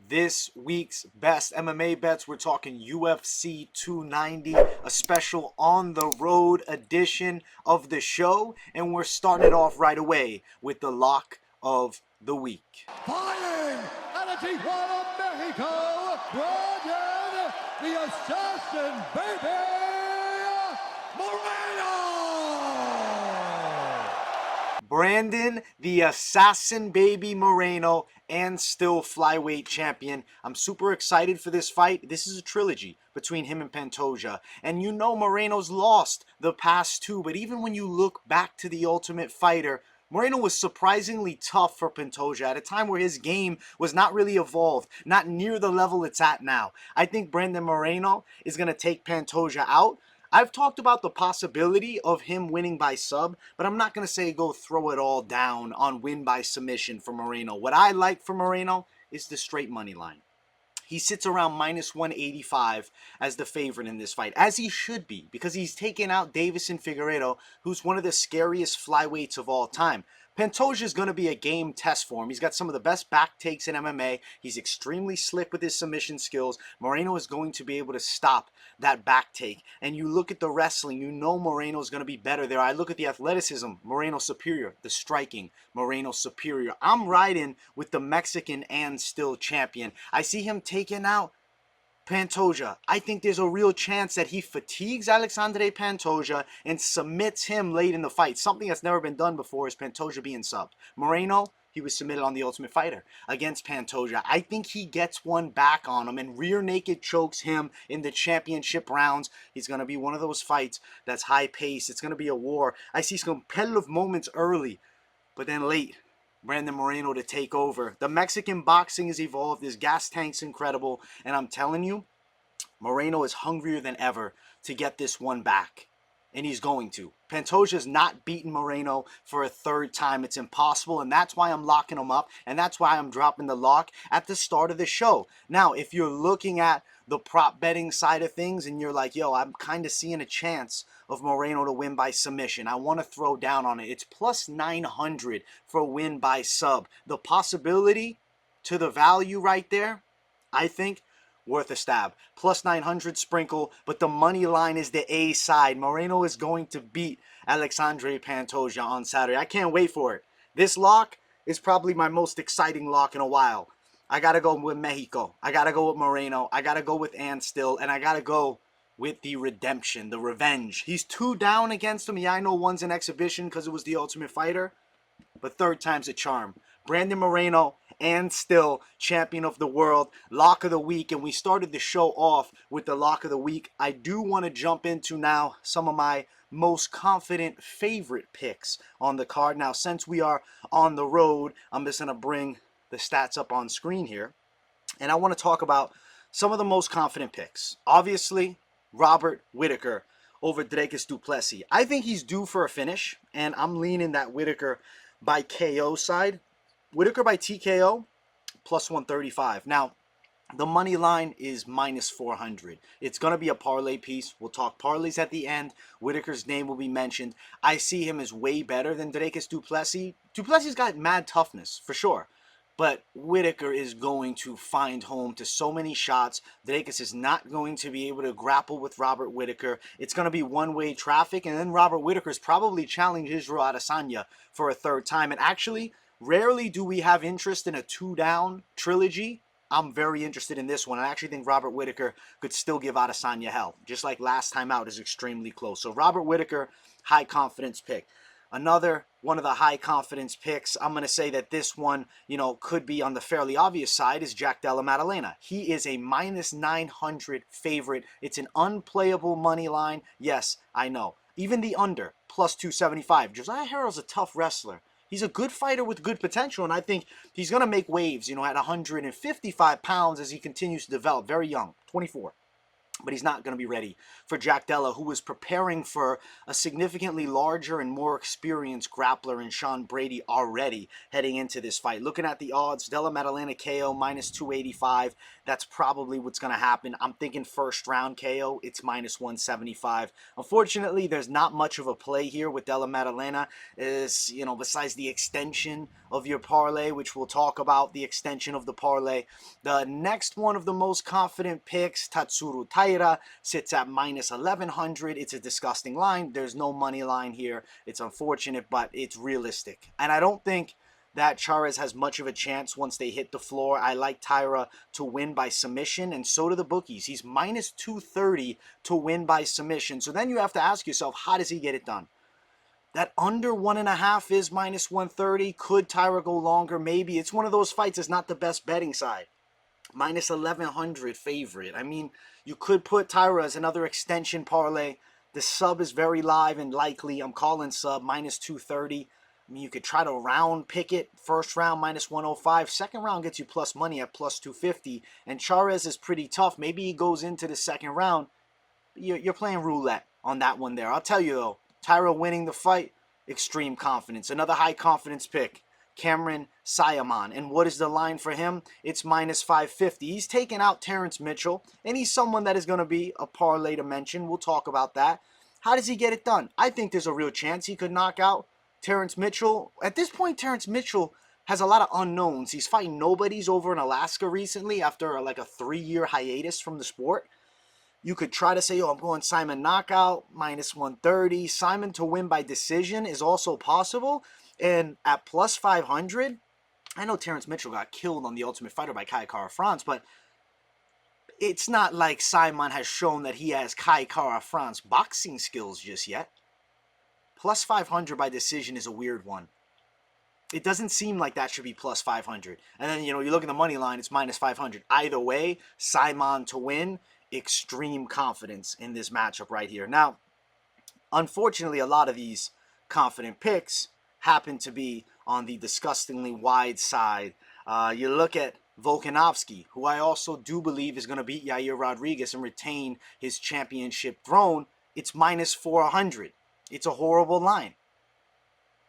this week's best MMA bets. We're talking UFC 290, a special on the road edition of the show. And we're starting it off right away with the lock of the week. Fighting out of Tijuana, Mexico, Brandon, the Assassin Baby Moreno! Brandon, the Assassin Baby Moreno, and still flyweight champion. I'm super excited for this fight. This is a trilogy between him and Pantoja. And you know Moreno's lost the past two, but even when you look back to the Ultimate Fighter, Moreno was surprisingly tough for Pantoja at a time where his game was not really evolved, not near the level it's at now. I think Brandon Moreno is going to take Pantoja out. I've talked about the possibility of him winning by sub, but I'm not going to say go throw it all down on win by submission for Moreno. What I like for Moreno is the straight money line. He sits around minus 185 as the favorite in this fight, as he should be, because he's taken out Davison Figueiredo, who's one of the scariest flyweights of all time. Pantoja is going to be a game test for him. He's got some of the best back takes in MMA. He's extremely slick with his submission skills. Moreno is going to be able to stop that back take. And you look at the wrestling, you know Moreno is going to be better there. I look at the athleticism, Moreno superior. The striking, Moreno superior. I'm riding with the Mexican and still champion. I see him taking out Pantoja. I think there's a real chance that he fatigues Alexandre Pantoja and submits him late in the fight. Something that's never been done before is Pantoja being subbed. Moreno, he was submitted on the Ultimate Fighter against Pantoja. I think he gets one back on him and rear naked chokes him in the championship rounds. He's going to be one of those fights that's high paced. It's going to be a war. I see some competitive moments early, but then late, Brandon Moreno to take over. The Mexican boxing has evolved. His gas tank's incredible. And I'm telling you, Moreno is hungrier than ever to get this one back. And he's going to. Pantoja's not beaten Moreno for a third time. It's impossible. And that's why I'm locking him up. And that's why I'm dropping the lock at the start of the show. Now, if you're looking at the prop betting side of things and you're like, yo, I'm kind of seeing a chance of Moreno to win by submission, I want to throw down on it. It's plus 900 for a win by sub. The possibility to the value right there, I think, worth a stab. Plus 900 sprinkle, but the money line is the A side. Moreno is going to beat Alexandre Pantoja on Saturday. I can't wait for it. This lock is probably my most exciting lock in a while. I got to go with Mexico. I got to go with Moreno. I got to go with Ann Still. And I got to go with the redemption, the revenge. He's 2 down against him. Yeah, I know one's an exhibition because it was the Ultimate Fighter. But third time's a charm. Brandon Moreno, and still champion of the world, lock of the week. And we started the show off with the lock of the week. I do want to jump into now some of my most confident favorite picks on the card. Now, since we are on the road, I'm just going to bring the stats up on screen here. And I want to talk about some of the most confident picks. Obviously, Robert Whittaker over Dricus du Plessis. I think he's due for a finish, and I'm leaning that Whittaker by KO side. Whittaker by TKO, plus 135. Now, the money line is minus 400. It's going to be a parlay piece. We'll talk parlays at the end. Whittaker's name will be mentioned. I see him as way better than Dricus du Plessis. Du Plessis got mad toughness, for sure. But Whittaker is going to find home to so many shots. Dricus is not going to be able to grapple with Robert Whittaker. It's going to be one-way traffic. And then Robert Whittaker is probably challenging Israel Adesanya for a third time. And actually, rarely do we have interest in a 2-down trilogy. I'm very interested in this one. I actually think Robert Whittaker could still give Adesanya hell. Just like last time out is extremely close. So Robert Whittaker, high confidence pick. Another one of the high confidence picks, I'm going to say that this one, could be on the fairly obvious side, is Jack Della Maddalena. He is a minus 900 favorite. It's an unplayable money line. Yes, I know. Even the under, plus 275. Josiah Harrell's a tough wrestler. He's a good fighter with good potential, and I think he's going to make waves, at 155 pounds as he continues to develop. Very young, 24. but he's not going to be ready for Jack Della, who was preparing for a significantly larger and more experienced grappler in Sean Brady already heading into this fight. Looking at the odds, Della Maddalena KO minus 285. That's probably what's going to happen. I'm thinking first round KO. It's minus 175. Unfortunately, there's not much of a play here with Della Maddalena. Besides the extension of your parlay, which we'll talk about, the extension of the parlay. The next one of the most confident picks, Tatsuro Taira, sits at minus 1100. It's a disgusting line. There's no money line here. It's unfortunate, but it's realistic. And I don't think that Chairez has much of a chance once they hit the floor. I like Taira to win by submission, and so do the bookies. He's minus 230 to win by submission. So then you have to ask yourself, how does he get it done? That under 1.5 is minus 130. Could Taira go longer? Maybe. It's one of those fights that's not the best betting side. Minus 1100 favorite. I mean, you could put Taira as another extension parlay. The sub is very live and likely. I'm calling sub minus 230. I mean, you could try to round pick it. First round minus 105. Second round gets you plus money at plus 250. And Chairez is pretty tough. Maybe he goes into the second round. You're playing roulette on that one there. I'll tell you though, Taira winning the fight, extreme confidence. Another high confidence pick. Cameron Sayaman. And what is the line for him? It's minus 550. He's taken out Terrence Mitchell, and he's someone that is going to be a parlay to mention. We'll talk about that. How does he get it done? I think there's a real chance he could knock out Terrence Mitchell. At this point, Terrence Mitchell has a lot of unknowns. He's fighting nobodies over in Alaska recently after like a 3-year hiatus from the sport. You could try to say, I'm going Simon knockout, minus 130. Simon to win by decision is also possible. And at plus 500, I know Terrence Mitchell got killed on The Ultimate Fighter by Kai Kara France, but it's not like Simon has shown that he has Kai Kara France boxing skills just yet. Plus 500 by decision is a weird one. It doesn't seem like that should be plus 500. And then, you look at the money line, it's minus 500. Either way, Simon to win, extreme confidence in this matchup right here. Now, unfortunately, a lot of these confident picks happen to be on the disgustingly wide side. You look at Volkanovski, who I also do believe is going to beat Yair Rodriguez and retain his championship throne. It's minus 400. It's a horrible line.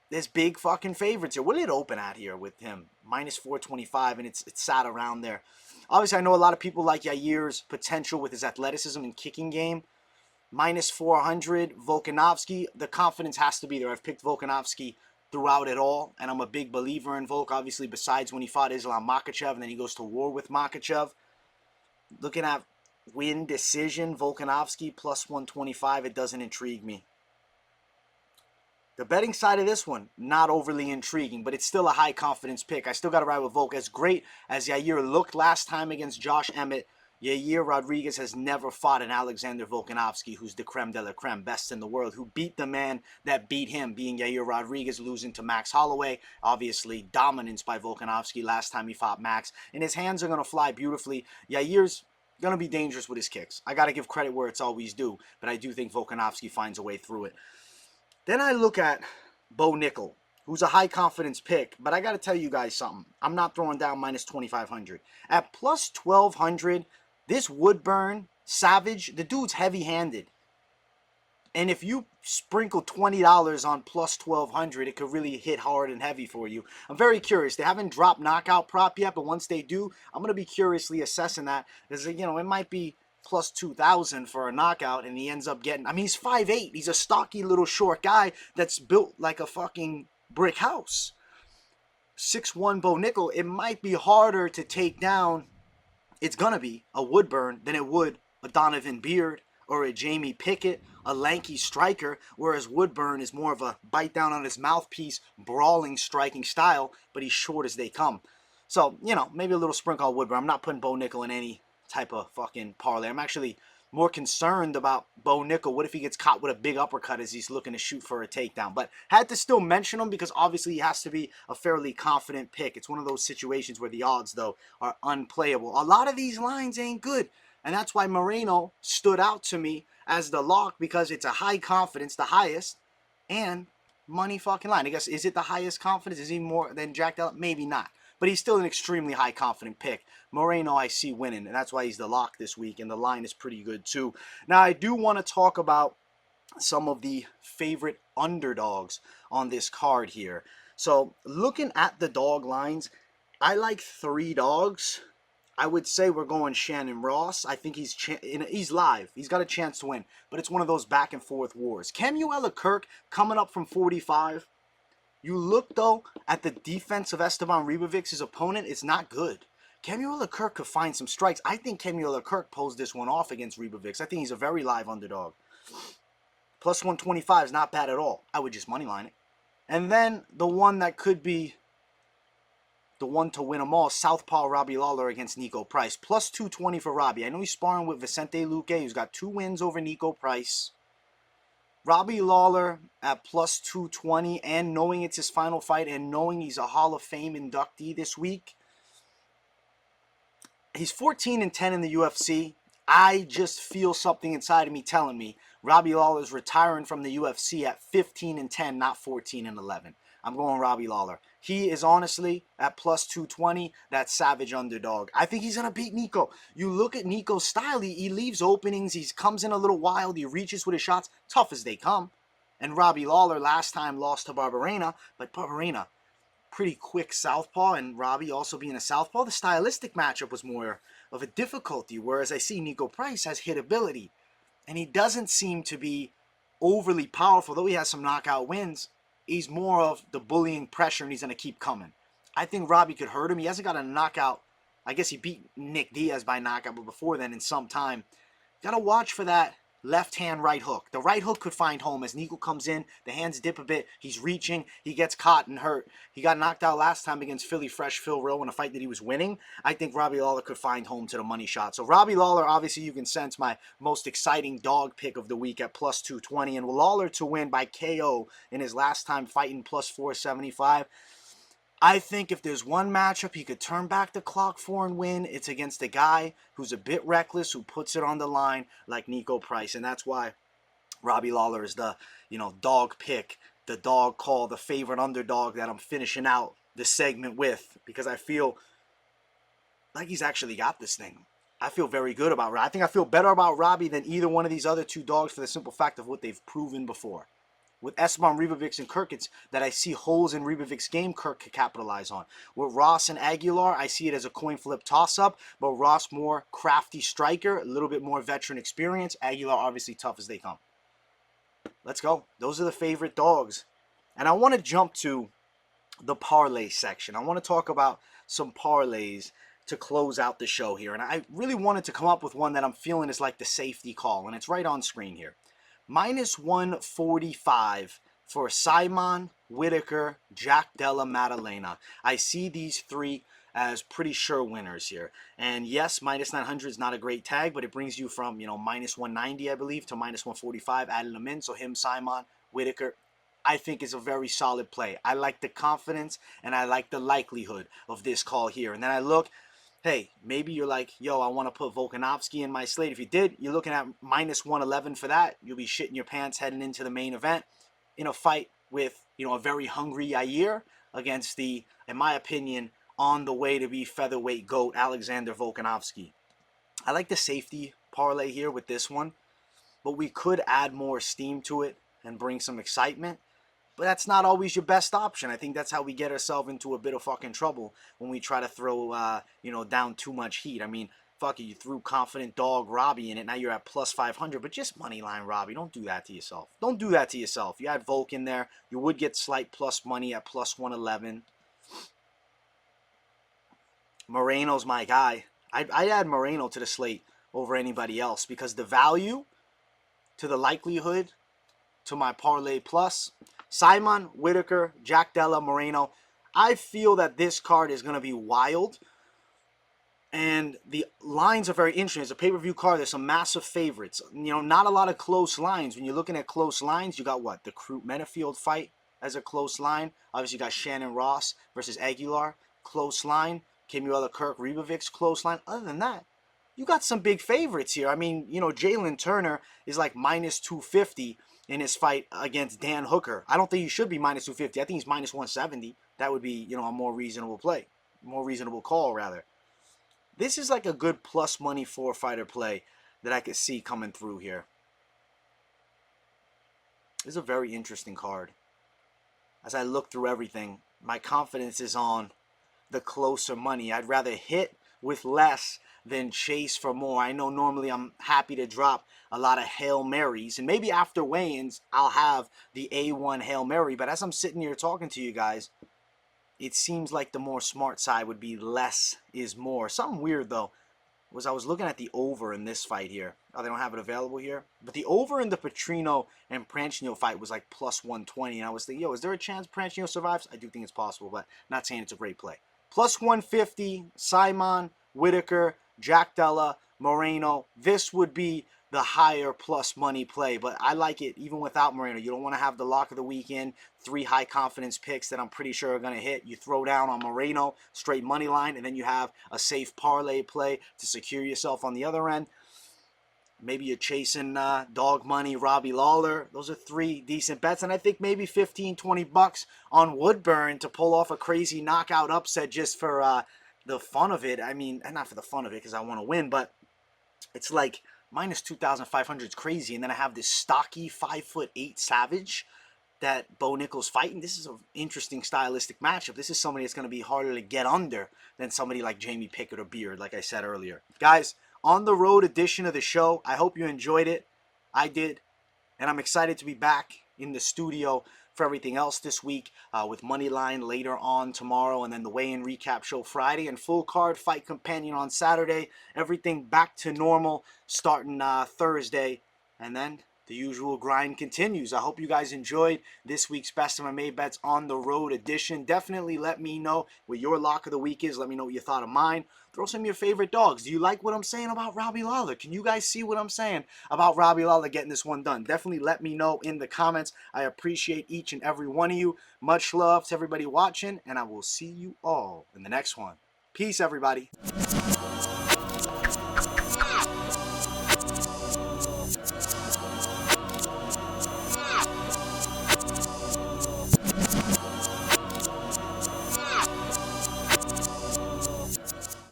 There's big fucking favorites here. What did it open at here with him? Minus 425, and it's sat around there. Obviously, I know a lot of people like Yair's potential with his athleticism and kicking game. Minus 400, Volkanovski. The confidence has to be there. I've picked Volkanovski throughout it all, and I'm a big believer in Volk, obviously, besides when he fought Islam Makhachev, and then he goes to war with Makhachev. Looking at win decision, Volkanovski plus 125, it doesn't intrigue me. The betting side of this one, not overly intriguing, but it's still a high confidence pick. I still got to ride with Volk. As great as Yair looked last time against Josh Emmett, Yair Rodriguez has never fought an Alexander Volkanovski, who's the creme de la creme, best in the world, who beat the man that beat him, being Yair Rodriguez, losing to Max Holloway. Obviously, dominance by Volkanovski last time he fought Max. And his hands are going to fly beautifully. Yair's going to be dangerous with his kicks. I got to give credit where it's always due, but I do think Volkanovski finds a way through it. Then I look at Bo Nickal, who's a high confidence pick, but I got to tell you guys something. I'm not throwing down minus 2,500. At plus 1,200, this Woodburn Savage, the dude's heavy-handed. And if you sprinkle $20 on plus 1,200, it could really hit hard and heavy for you. I'm very curious. They haven't dropped knockout prop yet, but once they do, I'm going to be curiously assessing that. Because, it might be plus 2,000 for a knockout, and he ends up getting, he's 5'8". He's a stocky little short guy that's built like a fucking brick house. 6'1" Bo Nickal, it might be harder to take down, it's going to be a Woodburn than it would a Donovan Beard or a Jamie Pickett, a lanky striker, whereas Woodburn is more of a bite down on his mouthpiece, brawling, striking style, but he's short as they come. So, maybe a little sprinkle on Woodburn. I'm not putting Bo Nickal in any type of fucking parlay. I'm actually more concerned about Bo Nickal. What if he gets caught with a big uppercut as he's looking to shoot for a takedown? But had to still mention him because obviously he has to be a fairly confident pick. It's one of those situations where the odds, though, are unplayable. A lot of these lines ain't good. And that's why Moreno stood out to me as the lock, because it's a high confidence, the highest, and money fucking line. I guess, is it the highest confidence? Is he more than Jack Della? Maybe not. but he's still an extremely high confident pick. Moreno I see winning, and that's why he's the lock this week, and the line is pretty good too. Now I do want to talk about some of the favorite underdogs on this card here. So looking at the dog lines, I like 3 dogs. I would say we're going Shannon Ross. I think he's live. He's got a chance to win, but it's one of those back and forth wars. Camuela Kirk coming up from 45. You look though at the defense of Esteban Ribovic's opponent, it's not good. Camuela Kirk could find some strikes. I think Camuela Kirk pulls this one off against Ribovics. I think he's a very live underdog. Plus 125 is not bad at all. I would just moneyline it. And then the one that could be the one to win them all, Southpaw Robbie Lawler against Nico Price. Plus 220 for Robbie. I know he's sparring with Vicente Luque, who's got 2 wins over Nico Price. Robbie Lawler at plus 220, and knowing it's his final fight and knowing he's a Hall of Fame inductee this week. He's 14-10 in the UFC. I just feel something inside of me telling me Robbie Lawler's retiring from the UFC at 15-10, not 14-11. I'm going Robbie Lawler. He is honestly at plus 220, that savage underdog. I think he's going to beat Nico. You look at Nico's style, he leaves openings, he comes in a little wild, he reaches with his shots, tough as they come. And Robbie Lawler last time lost to Barberena, but Barberena, pretty quick southpaw, and Robbie also being a southpaw, the stylistic matchup was more of a difficulty, whereas I see Nico Price has hit ability, and he doesn't seem to be overly powerful, though he has some knockout wins. He's more of the bullying pressure, and he's going to keep coming. I think Robbie could hurt him. He hasn't got a knockout. I guess he beat Nick Diaz by knockout, but before then in some time. Got to watch for that left hand right hook. The right hook could find home as Nico comes in. The hands dip a bit. He's reaching. He gets caught and hurt. He got knocked out last time against Philly Fresh Phil Rowe in a fight that he was winning. I think Robbie Lawler could find home to the money shot. So Robbie Lawler, obviously you can sense my most exciting dog pick of the week at plus 220. And Lawler to win by KO in his last time fighting plus 475. I think if there's one matchup he could turn back the clock for and win, it's against a guy who's a bit reckless, who puts it on the line like Nico Price. And that's why Robbie Lawler is the, dog pick, the dog call, the favorite underdog that I'm finishing out the segment with, because I feel like he's actually got this thing. I feel very good about Robbie. I think I feel better about Robbie than either one of these other 2 dogs for the simple fact of what they've proven before. With Esteban Ribovics and Kirk, it's that I see holes in Ribovic's game Kirk could capitalize on. With Ross and Aguilar, I see it as a coin flip toss-up, but Ross more crafty striker, a little bit more veteran experience. Aguilar obviously tough as they come. Let's go. Those are the favorite dogs. And I want to jump to the parlay section. I want to talk about some parlays to close out the show here. And I really wanted to come up with one that I'm feeling is like the safety call, and it's right on screen here. Minus 145 for Simon, Whittaker, Jack Della Maddalena. I see these 3 as pretty sure winners here. And yes, minus 900 is not a great tag, but it brings you from, minus 190, I believe, to minus 145, adding them in. So him, Simon, Whittaker, I think is a very solid play. I like the confidence, and I like the likelihood of this call here. And then I look, hey, maybe you're like, yo, I want to put Volkanovski in my slate. If you did, you're looking at minus 111 for that. You'll be shitting your pants heading into the main event in a fight with, a very hungry Yair against the, in my opinion, on the way to be featherweight GOAT, Alexander Volkanovski. I like the safety parlay here with this one, but we could add more steam to it and bring some excitement. But that's not always your best option. I think that's how we get ourselves into a bit of fucking trouble when we try to throw, down too much heat. I mean, fuck it, you threw confident dog Robbie in it. Now you're at plus 500, but just moneyline Robbie. Don't do that to yourself. Don't do that to yourself. You had Volk in there. You would get slight plus money at plus 111. Moreno's my guy. I'd add Moreno to the slate over anybody else because the value to the likelihood to my parlay plus, Simon, Whittaker, Jack Della, Moreno. I feel that this card is going to be wild. And the lines are very interesting. It's a pay-per-view card. There's some massive favorites. Not a lot of close lines. When you're looking at close lines, you got what? The Crute Menafield fight as a close line. Obviously, you got Shannon Ross versus Aguilar. Close line. Camuela Kirk, Ribovics, close line. Other than that, you got some big favorites here. I mean, Jalen Turner is like minus 250 in his fight against Dan Hooker. I don't think he should be minus 250. I think he's minus 170. That would be, a more reasonable play. more reasonable call, rather. This is like a good plus money 4-fighter play that I could see coming through here. This is a very interesting card. As I look through everything, my confidence is on the closer money. I'd rather hit with less than chase for more. I know normally I'm happy to drop a lot of Hail Marys, and maybe after weigh-ins I'll have the A1 Hail Mary, but as I'm sitting here talking to you guys, it seems like the more smart side would be less is more. Something weird though was I was looking at the over in this fight here. Oh, they don't have it available here. But the over in the Petrino and Pranchino fight was like plus 120. And I was thinking, yo, is there a chance Pranchino survives? I do think it's possible, but not saying it's a great play. Plus 150, Simon, Whittaker, Jack Della, Moreno. This would be the higher plus money play, but I like it even without Moreno. You don't want to have the lock of the weekend, 3 high confidence picks that I'm pretty sure are going to hit. You throw down on Moreno, straight money line, and then you have a safe parlay play to secure yourself on the other end. Maybe you're chasing dog money, Robbie Lawler. Those are 3 decent bets, and I think maybe 15, 20 bucks on Woodburn to pull off a crazy knockout upset just for the fun of it. I mean, not for the fun of it because I want to win, but it's like minus 2,500 is crazy. And then I have this stocky 5'8" Savage that Bo Nickal's fighting. This is an interesting stylistic matchup. This is somebody that's going to be harder to get under than somebody like Jamie Pickett or Beard, like I said earlier. Guys, on the road edition of the show, I hope you enjoyed it. I did. And I'm excited to be back in the studio for everything else this week with Moneyline later on tomorrow, and then the weigh-in recap show Friday, and full card fight companion on Saturday. Everything back to normal starting Thursday, and then the usual grind continues. I hope you guys enjoyed this week's Best MMA Bets on the Road edition. Definitely let me know what your lock of the week is. Let me know what you thought of mine. Throw some of your favorite dogs. Do you like what I'm saying about Robbie Lawler? Can you guys see what I'm saying about Robbie Lawler getting this one done? Definitely let me know in the comments. I appreciate each and every one of you. Much love to everybody watching, and I will see you all in the next one. Peace, everybody.